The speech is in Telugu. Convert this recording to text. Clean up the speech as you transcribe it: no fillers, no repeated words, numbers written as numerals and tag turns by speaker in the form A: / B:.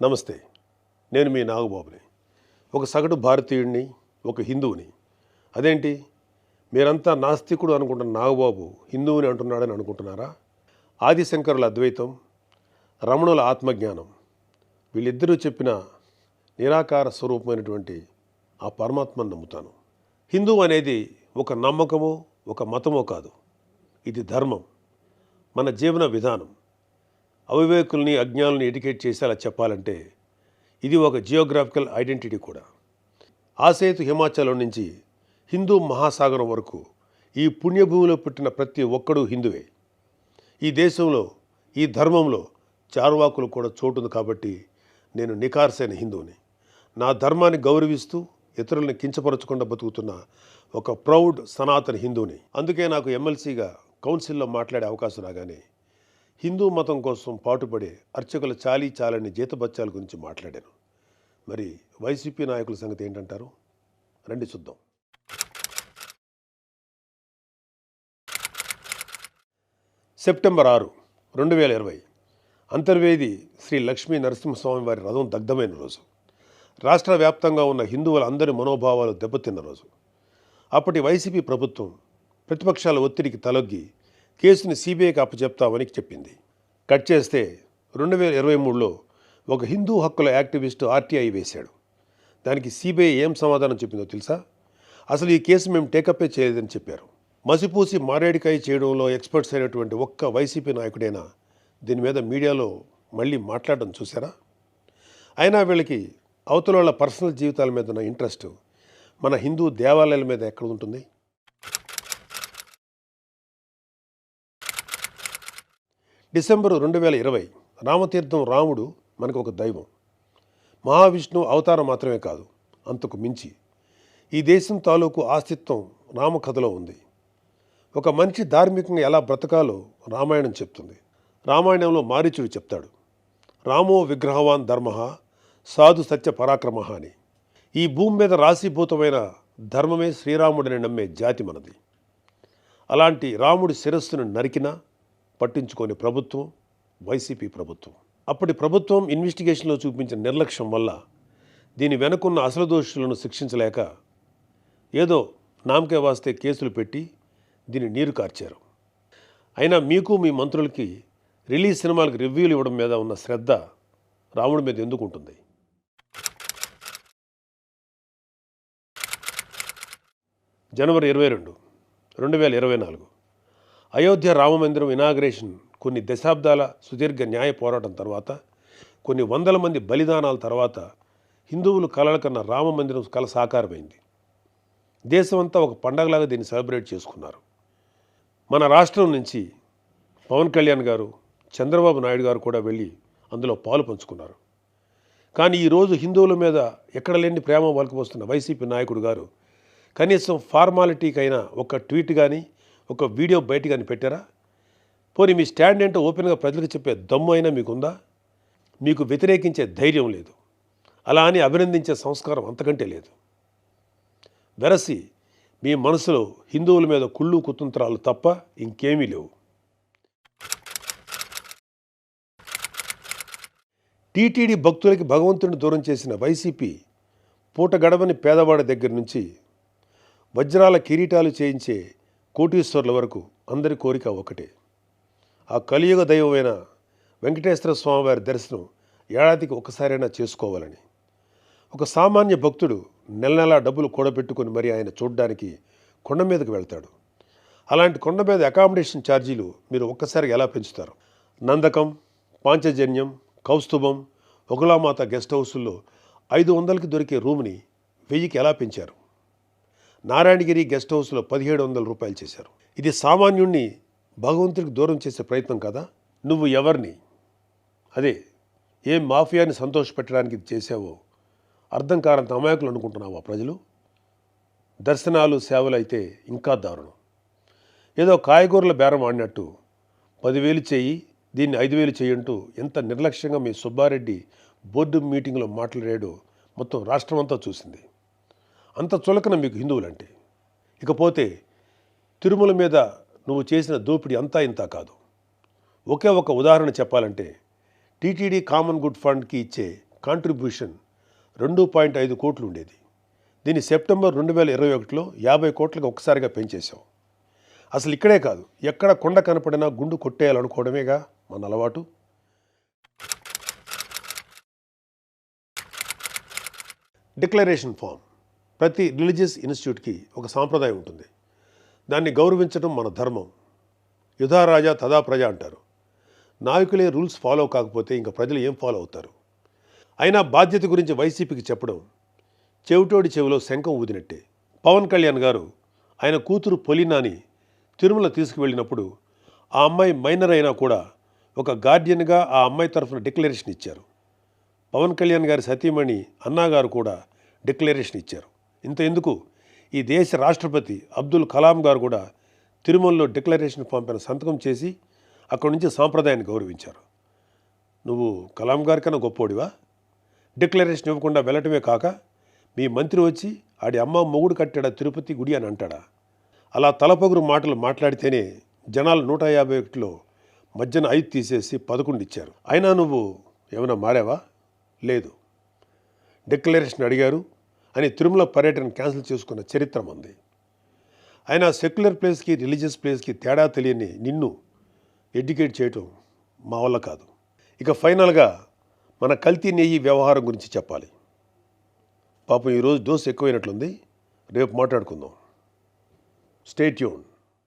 A: నమస్తే. నేను మీ నాగబాబుని. ఒక సగటు భారతీయుడిని, ఒక హిందువుని. అదేంటి మీరంతా నాస్తికుడు అనుకుంటున్న నాగబాబు హిందువుని అంటున్నాడని అనుకుంటున్నారా? ఆదిశంకరుల అద్వైతం, రమణుల ఆత్మజ్ఞానం, వీళ్ళిద్దరూ చెప్పిన నిరాకార స్వరూపమైనటువంటి ఆ పరమాత్మను నమ్ముతాను. హిందువు అనేది ఒక నమ్మకమో ఒక మతమో కాదు, ఇది ధర్మం, మన జీవన విధానం. అవివేకుల్ని అజ్ఞానుల్ని ఎడ్యుకేట్ చేసేలా చెప్పాలంటే ఇది ఒక జియోగ్రాఫికల్ ఐడెంటిటీ కూడా. ఆసేతు హిమాచలం నుంచి హిందూ మహాసాగరం వరకు ఈ పుణ్యభూమిలో పుట్టిన ప్రతి ఒక్కడూ హిందువే. ఈ దేశంలో ఈ ధర్మంలో చార్వాకులు కూడా చోటుంది కాబట్టి నేను నికార్సైన హిందువుని. నా ధర్మాన్ని గౌరవిస్తూ ఇతరుల్ని కించపరచకుండా బతుకుతున్న ఒక ప్రౌడ్ సనాతన హిందువుని. అందుకే నాకు ఎమ్మెల్సీగా కౌన్సిల్లో మాట్లాడే అవకాశం రాగానే హిందూ మతం కోసం పాటుపడే అర్చకుల చాలని జీతబత్యాల గురించి మాట్లాడాను. మరి వైసీపీ నాయకుల సంగతి ఏంటంటారు? రండి చూద్దాం. సెప్టెంబర్ 6, 2020 అంతర్వేది శ్రీ లక్ష్మీ నరసింహస్వామి వారి రథం దగ్ధమైన రోజు. రాష్ట్ర వ్యాప్తంగా ఉన్న హిందువులందరి మనోభావాలు దెబ్బతిన్న రోజు. అప్పటి వైసీపీ ప్రభుత్వం ప్రతిపక్షాల ఒత్తిడికి తలొగ్గి కేసుని సిబిఐకి అప్పచెప్తామని చెప్పింది. కట్ చేస్తే 2023లో ఒక హిందూ హక్కుల యాక్టివిస్టు ఆర్టీఐ వేశాడు. దానికి సిబిఐ ఏం సమాధానం చెప్పిందో తెలుసా? అసలు ఈ కేసు మేము టేకప్పే చేయలేదని చెప్పారు. మసిపూసి మారేడికాయ చేయడంలో ఎక్స్పర్ట్స్ అయినటువంటి ఒక్క వైసీపీ నాయకుడైనా దీని మీద మీడియాలో మళ్ళీ మాట్లాడడం చూసారా? అయినా వీళ్ళకి అవతల వాళ్ళ పర్సనల్ జీవితాల మీద ఉన్న ఇంట్రెస్ట్ మన హిందూ దేవాలయాల మీద ఎక్కడ ఉంటుంది? డిసెంబరు 2020 రామతీర్థం రాముడు మనకు ఒక దైవం. మహావిష్ణువు అవతారం మాత్రమే కాదు, అంతకు మించి ఈ దేశం తాలూకు ఆస్తిత్వం రామకథలో ఉంది. ఒక మనిషి ధార్మికంగా ఎలా బ్రతకాలో రామాయణం చెప్తుంది. రామాయణంలో మారీచుడు చెప్తాడు, రామో విగ్రహవాన్ ధర్మ సాధు సత్య పరాక్రమ అని. ఈ భూమి మీద రాశీభూతమైన ధర్మమే శ్రీరాముడిని నమ్మే జాతి మనది. అలాంటి రాముడి శిరస్సును నరికినా పట్టించుకోని ప్రభుత్వం వైసీపీ ప్రభుత్వం. అప్పటి ప్రభుత్వం ఇన్వెస్టిగేషన్లో చూపించిన నిర్లక్ష్యం వల్ల దీని వెనుకున్న అసలు దోషులను శిక్షించలేక ఏదో నామకే వాస్తే కేసులు పెట్టి దీన్ని నీరు కార్చారు. అయినా మీకు మీ మంత్రులకి రిలీజ్ సినిమాలకు రివ్యూలు ఇవ్వడం మీద ఉన్న శ్రద్ధ రాముడి మీద ఎందుకు ఉంటుంది? జనవరి 22, 2024 అయోధ్య రామమందిరం ఇనాగ్రేషన్ కొన్ని దశాబ్దాల సుదీర్ఘ న్యాయ పోరాటం తర్వాత, కొన్ని వందల మంది బలిదానాల తర్వాత హిందువులు కలల కన్నా రామమందిరం కల సాకారమైంది. దేశమంతా ఒక పండగలాగా దీన్ని సెలబ్రేట్ చేసుకున్నారు. మన రాష్ట్రం నుంచి పవన్ కళ్యాణ్ గారు, చంద్రబాబు నాయుడు గారు కూడా వెళ్ళి అందులో పాలు పంచుకున్నారు. కానీ ఈరోజు హిందువుల మీద ఎక్కడ లేని ప్రేమ వలకపోస్తున్న వైసీపీ నాయకుడు గారు కనీసం ఫార్మాలిటీకైనా ఒక ట్వీట్ కానీ ఒక వీడియో బయట కానీ పెట్టారా? పోనీ మీ స్టాండ్ ఏంటో ఓపెన్గా ప్రజలకు చెప్పే దమ్ము అయినా మీకుందా? మీకు వ్యతిరేకించే ధైర్యం లేదు, అలా అని అభినందించే సంస్కారం అంతకంటే లేదు. వెరసి మీ మనసులో హిందువుల మీద కుళ్ళు కుతంత్రాలు తప్ప ఇంకేమీ లేవు. టీటీడీ భక్తులకి భగవంతుడిని దూరం చేసిన వైసీపీ పూట గడవని పేదవాడి దగ్గర నుంచి వజ్రాల కిరీటాలు చేయించే కోటీశ్వర్ల వరకు అందరి కోరిక ఒకటే, ఆ కలియుగ దైవమైన వెంకటేశ్వర స్వామివారి దర్శనం ఏడాదికి ఒకసారైనా చేసుకోవాలని. ఒక సామాన్య భక్తుడు నెల నెలా డబ్బులు కూడబెట్టుకుని మరి ఆయన చూడడానికి కొండ మీదకి వెళ్తాడు. అలాంటి కొండ మీద అకామిడేషన్ ఛార్జీలు మీరు ఒక్కసారిగా ఎలా పెంచుతారు? నందకం, పాంచజన్యం, కౌస్తుభం, ఒకలామాత గెస్ట్ హౌసుల్లో 500కి దొరికే రూమ్ని 1000కి ఎలా పెంచారు? నారాయణగిరి గెస్ట్ హౌస్లో 1700 రూపాయలు చేశారు. ఇది సామాన్యుణ్ణి భగవంతుడికి దూరం చేసే ప్రయత్నం కదా? నువ్వు ఎవరిని, అదే ఏం మాఫియాని సంతోషపెట్టడానికి ఇది చేసావో అర్థం కారంత అమాయకులు అనుకుంటున్నావా ప్రజలు? దర్శనాలు సేవలు అయితే ఇంకా దారుణం. ఏదో కాయగూరల బేరం ఆడినట్టు 10,000 చేయి, దీన్ని 5,000 చేయంటూ ఎంత నిర్లక్ష్యంగా మీ సుబ్బారెడ్డి బోర్డు మీటింగ్లో మాట్లాడాడో మొత్తం రాష్ట్రమంతా చూసింది. అంత చులకన మీకు హిందువులంటే. ఇకపోతే తిరుమల మీద నువ్వు చేసిన దోపిడీ అంతా ఇంతా కాదు. ఒకే ఒక ఉదాహరణ చెప్పాలంటే టీటీడీ కామన్ గుడ్ ఫండ్కి ఇచ్చే కాంట్రిబ్యూషన్ 2.5 కోట్లు ఉండేది. దీన్ని సెప్టెంబర్ 2021లో 50 కోట్లకు ఒక్కసారిగా పెంచేశాం. అసలు ఇక్కడే కాదు, ఎక్కడ కొండ కనపడినా గుండు కొట్టేయాలనుకోవడమేగా మన అలవాటు. Declaration form. ప్రతి రిలీజియస్ ఇన్స్టిట్యూట్కి ఒక సాంప్రదాయం ఉంటుంది. దాన్ని గౌరవించడం మన ధర్మం. యుధా రాజా తదా ప్రజ అంటారు. నాయకులే రూల్స్ ఫాలో కాకపోతే ఇంకా ప్రజలు ఏం ఫాలో అవుతారు? అయినా బాధ్యత గురించి వైసీపీకి చెప్పడం చెవిటోడి చెవిలో శంఖం ఊదినట్టే. పవన్ కళ్యాణ్ గారు ఆయన కూతురు పొలినాని తిరుమల తీసుకువెళ్ళినప్పుడు ఆ అమ్మాయి మైనర్ అయినా కూడా ఒక గార్డియన్గా ఆ అమ్మాయి తరఫున డిక్లరేషన్ ఇచ్చారు. పవన్ కళ్యాణ్ గారి సతీమణి అన్నాగారు కూడా డిక్లరేషన్ ఇచ్చారు. ఇంత ఎందుకు, ఈ దేశ రాష్ట్రపతి అబ్దుల్ కలాం గారు కూడా తిరుమలలో డిక్లరేషన్ ఫామ్ పైన సంతకం చేసి అక్కడి నుంచి సాంప్రదాయాన్ని గౌరవించారు. నువ్వు కలాం గారి కన్నా గొప్పోడివా? డిక్లరేషన్ ఇవ్వకుండా వెళ్ళటమే కాక మీ మంత్రి వచ్చి ఆడి అమ్మ మొగుడు కట్టాడా తిరుపతి గుడి అని అంటాడా? అలా తలపొగురు మాటలు మాట్లాడితేనే జనాలు 151లో మధ్యన 5 తీసేసి 11 ఇచ్చారు. అయినా నువ్వు ఏమైనా మారావా? లేదు. డిక్లరేషన్ అడిగారు అని తిరుమల పర్యటన క్యాన్సిల్ చేసుకున్న చరిత్ర మంది. అయినా సెక్యులర్ ప్లేస్కి రిలీజియస్ ప్లేస్కి తేడా తెలియని నిన్ను ఎడ్యుకేట్ చేయటం మా వల్ల కాదు. ఇక ఫైనల్గా మన కల్తీ నెయ్యి వ్యవహారం గురించి చెప్పాలి. పాపం ఈరోజు డోసు ఎక్కువైనట్లుంది. రేపు మాట్లాడుకుందాం. Stay tune.